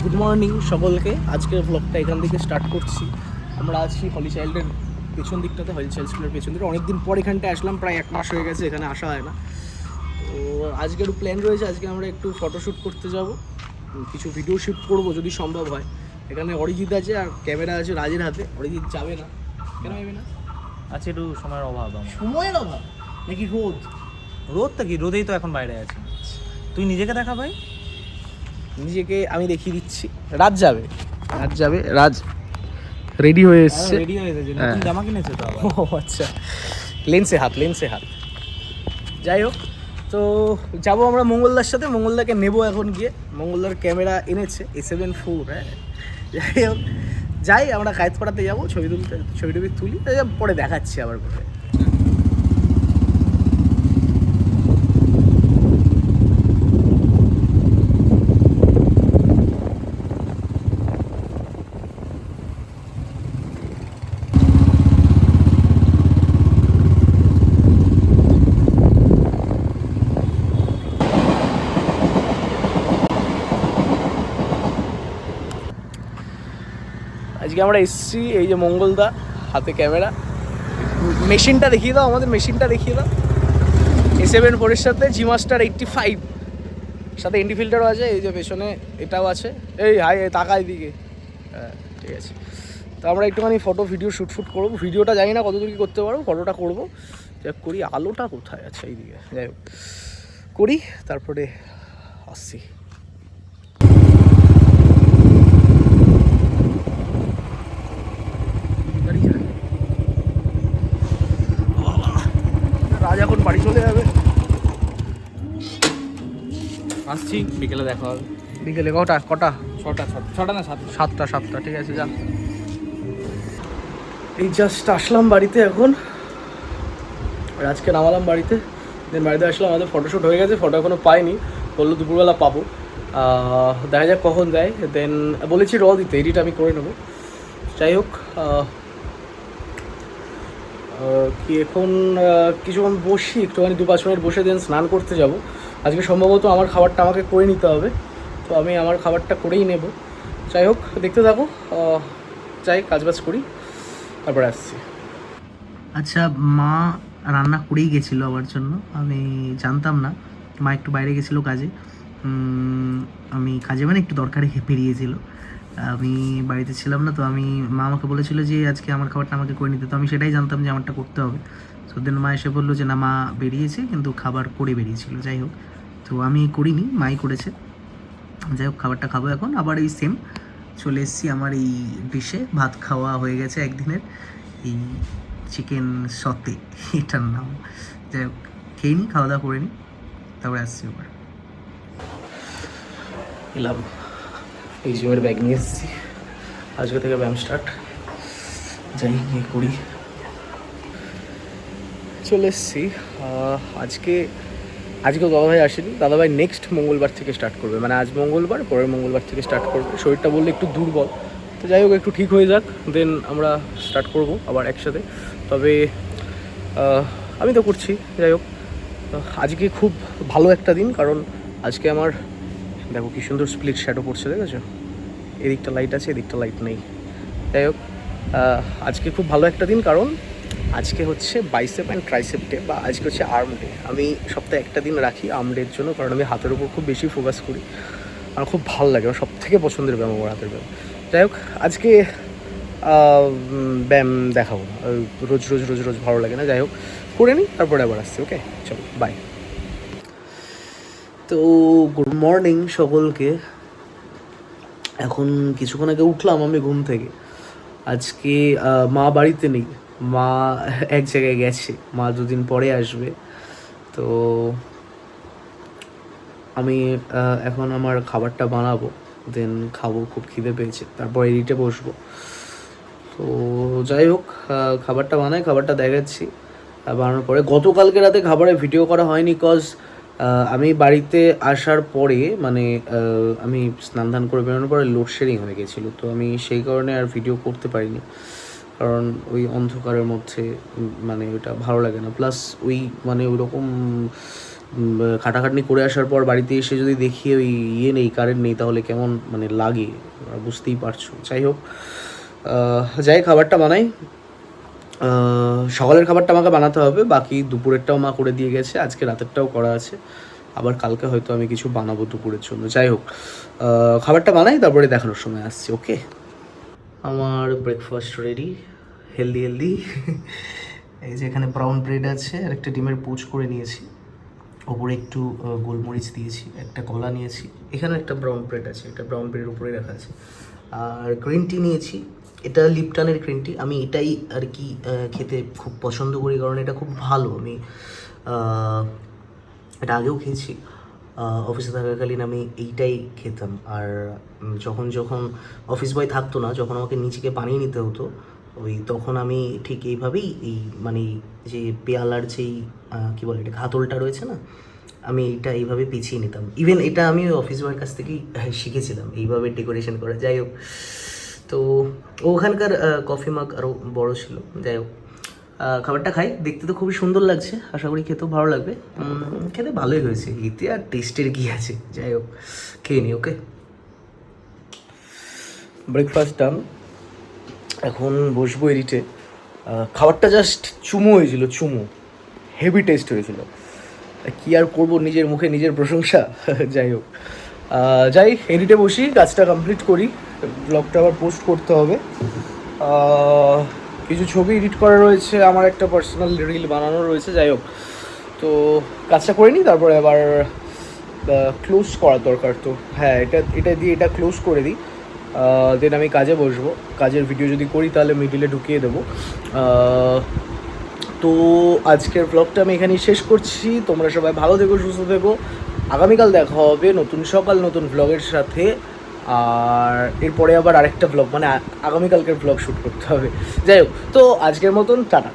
Good morning সকলকে। আজকের ব্লগটা এখান থেকে স্টার্ট করছি। আমরা আছি হলি চাইল্ডের পেছন দিকটাতে, হলি চাইল্ড স্কুলের পেছন দিকে। অনেকদিন পর এখানটায় আসলাম, প্রায় 1 মাস হয়ে গেছে এখানে আসা হয় না। তো আজকে একটু প্ল্যান রয়েছে, আজকে আমরা একটু ফটোশ্যুট করতে যাব, কিছু ভিডিও শ্যুট করবো যদি সম্ভব হয়। এখানে অরিজিৎ আছে আর ক্যামেরা আছে রাজের হাতে। অরিজিৎ যাবে না, কেন যাবে না? আছে একটু সময়ের অভাব আমার। সময়ের অভাব নাকি রোদ? রোদটা কি, রোদেই তো এখন বাইরে আছি। তুই নিজেকে দেখা ভাই। নিজেকে আমি দেখিয়ে দিচ্ছি। রাজ যাবে, রাজ রেডি হয়ে এসছে। রেডি হয়ে গেছে, নতুন জামা কিনেছে তো আবার। ও আচ্ছা, লেন্সে হাত। যাই হোক, তো যাবো আমরা মঙ্গলদার সাথে। মঙ্গলদাকে নেবো এখন গিয়ে। মঙ্গলদার ক্যামেরা এনেছে A7 IV। হ্যাঁ, যাই হোক, যাই আমরা কায়েতপাড়াতে যাবো ছবি তুলতে, ছবি তুলি, পরে দেখাচ্ছি আবার করে। আজকে আমরা এসছি, এই যে মঙ্গলদা হাতে ক্যামেরা। মেশিনটা দেখিয়ে দাও, আমাদের মেশিনটা দেখিয়ে দাও। A7 IV এর সাথে G Master 85, সাথে এন্টি ফিল্টারও আছে। এই যে পেছনে এটাও আছে। এই হাই তাকায় দিকে। হ্যাঁ ঠিক আছে। তো আমরা একটুখানি ফটো ভিডিও শ্যুট করবো। ভিডিওটা জানি না কতদূর কী করতে পারবো, ফটোটা করবো। যাই করি। আলোটা কোথায় আছে? এইদিকে। যাই হোক করি, তারপরে আসছি। রাজ এখন বাড়ি চলে যাবে। আসছি, বিকেলে দেখা হবে। বিকেলে কটা? ছটা না 7টা। ঠিক আছে, যা। এই জাস্ট আসলাম বাড়িতে এখন। রাজকে নামালাম বাড়িতে, দেন বাড়িতে আসলাম। আমাদের ফটোশ্যুট হয়ে গেছে, ফটো এখনও পাইনি, বললো দুপুরবেলা পাবো। দেখা যাক কখন দেয়। দেন বলেছি দিতে, এডিট আমি করে নেবো। যাই হোক, কি এখন কিছুক্ষণ বসি, একটুখানি 2-5 মিনিট বসে দেন স্নান করতে যাব। আজকে সম্ভবত আমার খাবারটা আমাকে করে নিতে হবে, তো আমি আমার খাবারটা করেই নেব। যাই হোক, দেখতে থাকো। যাই কাজবাজ করি, তারপরে আসছি। আচ্ছা, মা রান্না করেই গেছিলো আমার জন্য, আমি জানতাম না। মা একটু বাইরে গেছিলো কাজে। আমি কাজে মানে একটু দরকারে বেরিয়েছিল, আমি বাড়িতে ছিলাম না। তো মা আমাকে বলেছিল যে আজকে আমার খাবারটা আমাকে করে নিতে। তো আমি সেটাই জানতাম যে আমারটা করতে হবে। তো দেন মা এসে বললো যে না, মা বেরিয়েছে কিন্তু খাবার করে বেরিয়েছিল। যাই হোক, তো আমি করিনি, মাই করেছে। যাই হোক, খাবারটা খাবো এখন। আবার এই সেম চলে এসেছি আমার এই ডিশে। ভাত খাওয়া হয়ে গেছে একদিনের, এই চিকেন সতে এটার নাম। যাই হোক, খেয়ে নিই, খাওয়া দাওয়া করে নিই, তারপরে আসছি। আবার এলাম, এই জিমের ব্যাগ নিয়ে এসেছি। আজকে থেকে ব্যায়াম স্টার্ট। যাই গিয়ে করি। চলে এসেছি। আজকে দাদাভাই আসেনি। দাদাভাই নেক্সট মঙ্গলবার থেকে স্টার্ট করবে, মানে আজ মঙ্গলবার, পরের মঙ্গলবার থেকে স্টার্ট করবে। শরীরটা বললে একটু দুর্বল, তো যাই হোক একটু ঠিক হয়ে যাক, দেন আমরা স্টার্ট করব আবার একসাথে। তবে আমি তো করছি। যাই হোক, আজকে খুব ভালো একটা দিন, কারণ আজকে আমার দেখো কি সুন্দর স্প্লিট শ্যাডো পড়ছে, দেখেছো? এদিকটা লাইট আছে, এদিকটা লাইট নেই। যাই হোক, আজকে খুব ভালো একটা দিন, কারণ আজকে হচ্ছে বাইসেপ অ্যান্ড ট্রাইসেপ ডে, বা আজকে হচ্ছে আর্ম ডে। আমি সপ্তাহে একটা দিন রাখি আর্ম ডের জন্য, কারণ আমি হাতের উপর খুব বেশি ফোকাস করি। আমার খুব ভালো লাগে, আমার সবথেকে পছন্দের ব্যায়াম আমার হাতের ব্যায়াম। যাই হোক, আজকে ব্যায়াম দেখাবো। রোজ ভালো লাগে না। যাই হোক, করে নিই, তারপরে আবার আসছি। ওকে, চলো, বাই। তো গুড মর্নিং সকলকে। এখন কিছুক্ষণ আগে উঠলাম আমি ঘুম থেকে। আজকে মা বাড়িতে নেই, মা এক জায়গায় গেছে, মা 2 দিন পরে আসবে। তো আমি এখন আমার খাবারটা বানাবো, দেন খাবো, খুব খিদে পেয়েছে, তারপর এডিটে বসবো। তো যাই হোক, খাবারটা বানাই, খাবারটা দেখাচ্ছি বানানোর পরে। গতকালকে রাতে খাবারের ভিডিও করা হয়নি, কজ আমি বাড়িতে আসার পরে, মানে আমি স্নান ধান করে বেরোনোর পরে লোডশেডিং হয়ে গেছিলো, তো আমি সেই কারণে আর ভিডিও করতে পারিনি। কারণ ওই অন্ধকারের মধ্যে মানে ওইটা ভালো লাগে না, প্লাস ওই মানে ওইরকম খাটাখাটনি করে আসার পর বাড়িতে এসে যদি দেখি ওই নেই, কারেন্ট নেই, তাহলে কেমন মানে লাগে বুঝতেই পারছো। যাই হোক, যাই খাবারটা বানাই। সকালের খাবারটা আমাকে বানাতে হবে, বাকি দুপুরেরটাও মা করে দিয়ে গেছে, আজকে রাতেরটাও করা আছে, আবার কালকে হয়তো আমি কিছু বানাবো দুপুরের জন্য। যাই হোক, খাবারটা বানাই, তারপরে দেখানোর সময় আসছি। ওকে, আমার ব্রেকফাস্ট রেডি, হেলদি এই যে এখানে ব্রাউন ব্রেড আছে আর একটা ডিমের পোচ করে নিয়েছি, ওপরে একটু গোলমরিচ দিয়েছি, একটা কলা নিয়েছি, এখানে একটা ব্রাউন ব্রেড আছে, এটা ব্রাউন ব্রেডের উপরে রাখা আছে, আর গ্রিন টি নিয়েছি, এটা লিপটনের গ্রিন টি। আমি এটাই আর কি খেতে খুব পছন্দ করি, কারণ এটা খুব ভালো। আমি এটা আগেও খেয়েছি, অফিসে থাকাকালীন আমি এইটাই খেতাম। আর যখন যখন অফিস বয় থাকতো না, যখন আমাকে নিজেকে বানিয়ে নিতে হতো, ওই তখন আমি ঠিক এইভাবেই এই মানে যে পেয়ালার যেই কী বলে এটা হাতলটা রয়েছে না, আমি এইটা এইভাবে পিছিয়ে নিতাম। ইভেন এটা আমি অফিস বয়ের কাছ থেকেই শিখেছিলাম এইভাবে ডেকোরেশন করা। যাই হোক, তো ওখানকার কফি মাগ আরও বড় ছিল। যাই হোক, খাবারটা খাই, দেখতে তো খুবই সুন্দর লাগছে, আশা করি খেতেও ভালো লাগবে। খেতে ভালোই হয়েছে, এতে আর টেস্টের কী আছে। যাই হোক, খেয়ে নিই। ওকে, ব্রেকফাস্ট ডান, এখন বসবো এডিটে। খাবারটা জাস্ট চুমু হয়েছিল, চুমু, হেভি টেস্ট হয়েছিল। কী আর করবো, নিজের মুখে নিজের প্রশংসা। যাই হোক, যাই এডিটে বসি, কাজটা কমপ্লিট করি, ব্লগটা আবার পোস্ট করতে হবে। কিছু ছবি এডিট করা রয়েছে, আমার একটা পার্সোনাল রিল বানানো রয়েছে। যাই হোক, তো কাজটা করে নিই, তারপরে আবার ক্লোজ করার দরকার। তো হ্যাঁ, এটা দিয়ে এটা ক্লোজ করে দিই, দেন আমি কাজে বসবো। কাজের ভিডিও যদি করি তাহলে মিডিলে ঢুকিয়ে দেবো। তো আজকের ব্লগটা আমি এখানেই শেষ করছি। তোমরা সবাই ভালো থেকো, সুস্থ থেকো। আগামীকাল দেখা হবে নতুন সকাল নতুন ব্লগের সাথে। আর এরপরে আবার আরেকটা ব্লগ, মানে আগামীকালকের ব্লগ শ্যুট করতে হবে। যাই হোক, তো আজকের মতন টাটা।